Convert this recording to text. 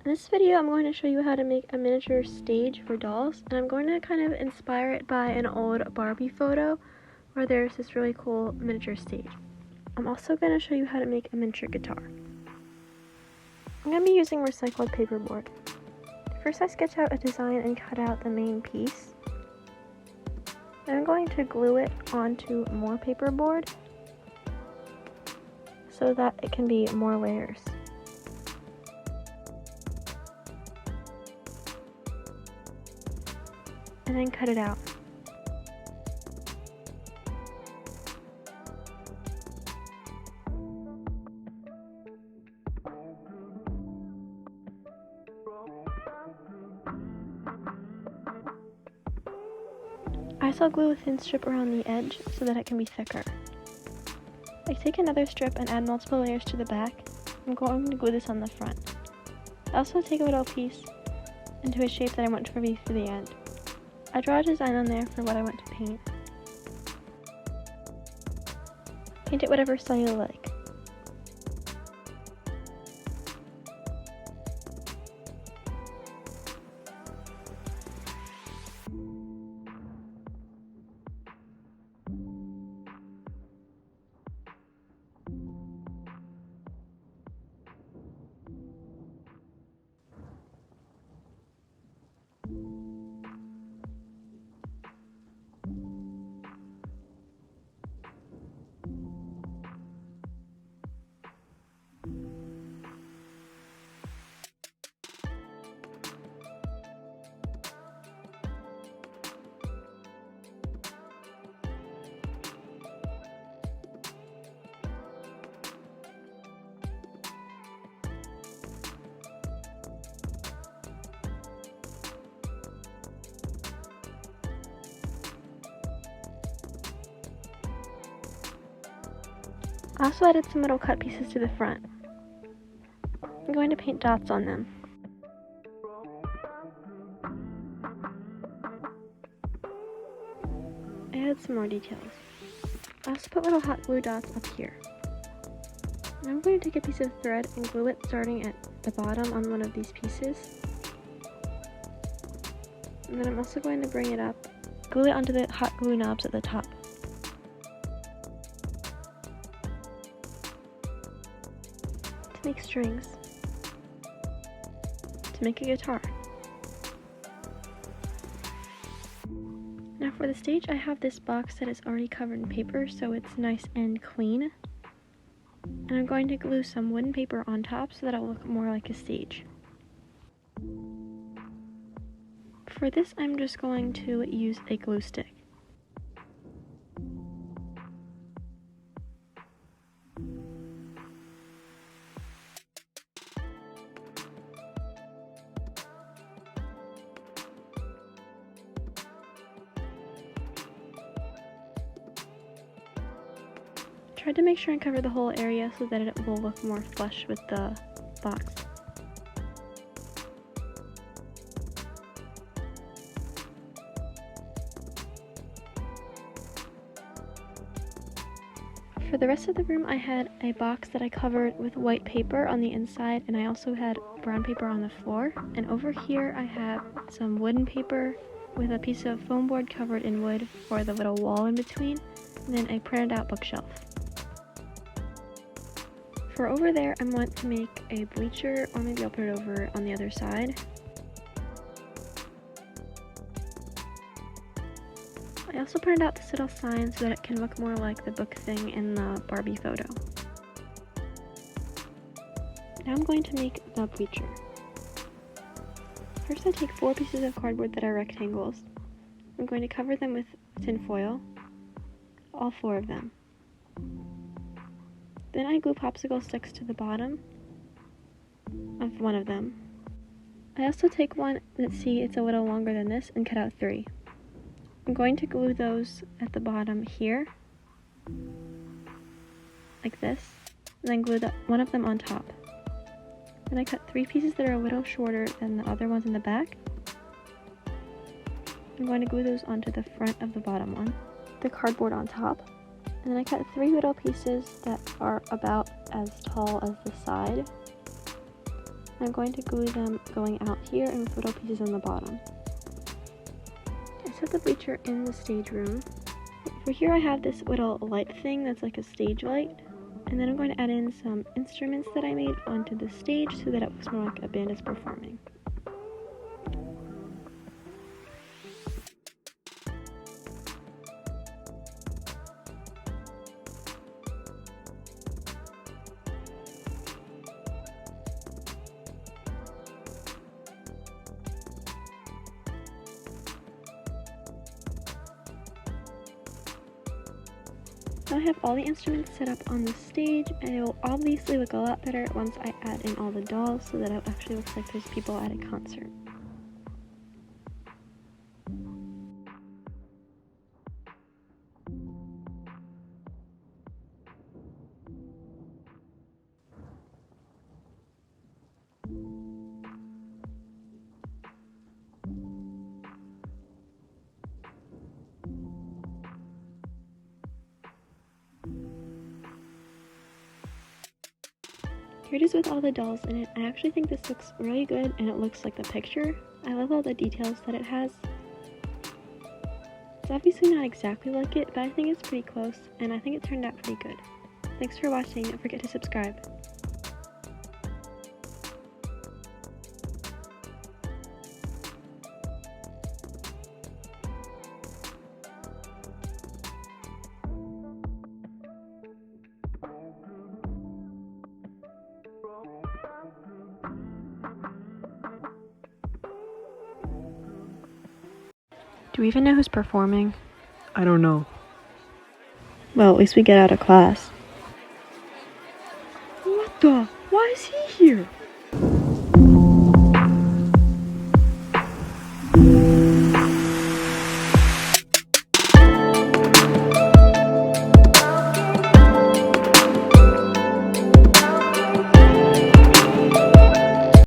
In this video, I'm going to show you how to make a miniature stage for dolls, and I'm going to kind of inspire it by an old Barbie photo where there's this really cool miniature stage. I'm also going to show you how to make a miniature guitar. I'm going to be using recycled paperboard. First, I sketch out a design and cut out the main piece. Then I'm going to glue it onto more paperboard so that it can be more layers. And then cut it out. I also glue a thin strip around the edge so that it can be thicker. I take another strip and add multiple layers to the back. I'm going to glue this on the front. I also take a little piece into a shape that I want to be for the end. I draw a design on there for what I want to paint. Paint it whatever style you like. I also added some little cut pieces to the front. I'm going to paint dots on them. I added some more details. I also put little hot glue dots up here. Now I'm going to take a piece of thread and glue it starting at the bottom on one of these pieces. And then I'm also going to bring it up, glue it onto the hot glue knobs at the top. To make strings. To make a guitar. Now for the stage, I have this box that is already covered in paper, so it's nice and clean. And I'm going to glue some wooden paper on top so that it'll look more like a stage. For this, I'm just going to use a glue stick. Tried to make sure and cover the whole area so that it will look more flush with the box. For the rest of the room, I had a box that I covered with white paper on the inside, and I also had brown paper on the floor. And over here I have some wooden paper with a piece of foam board covered in wood for the little wall in between, and then a printed out bookshelf. For over there, I want to make a bleacher, or maybe I'll put it over on the other side. I also printed out this little sign so that it can look more like the book thing in the Barbie photo. Now I'm going to make the bleacher. First, I take 4 pieces of cardboard that are rectangles. I'm going to cover them with tin foil, all 4 of them. Then I glue popsicle sticks to the bottom of one of them. I also take one that, see, it's a little longer than this, and cut out 3. I'm going to glue those at the bottom here, like this, and then glue one of them on top. Then I cut 3 pieces that are a little shorter than the other ones in the back. I'm going to glue those onto the front of the bottom one, the cardboard on top. And then I cut 3 little pieces that are about as tall as the side. I'm going to glue them going out here and with little pieces on the bottom. I set the bleacher in the stage room. For here I have this little light thing that's like a stage light. And then I'm going to add in some instruments that I made onto the stage so that it looks more like a band is performing. Now I have all the instruments set up on the stage, and it will obviously look a lot better once I add in all the dolls so that it actually looks like there's people at a concert. Here it is with all the dolls in it. I actually think this looks really good and it looks like the picture. I love all the details that it has. It's obviously not exactly like it, but I think it's pretty close and I think it turned out pretty good. Thanks for watching, don't forget to subscribe. Do we even know who's performing? I don't know. Well, at least we get out of class. What the? Why is he here?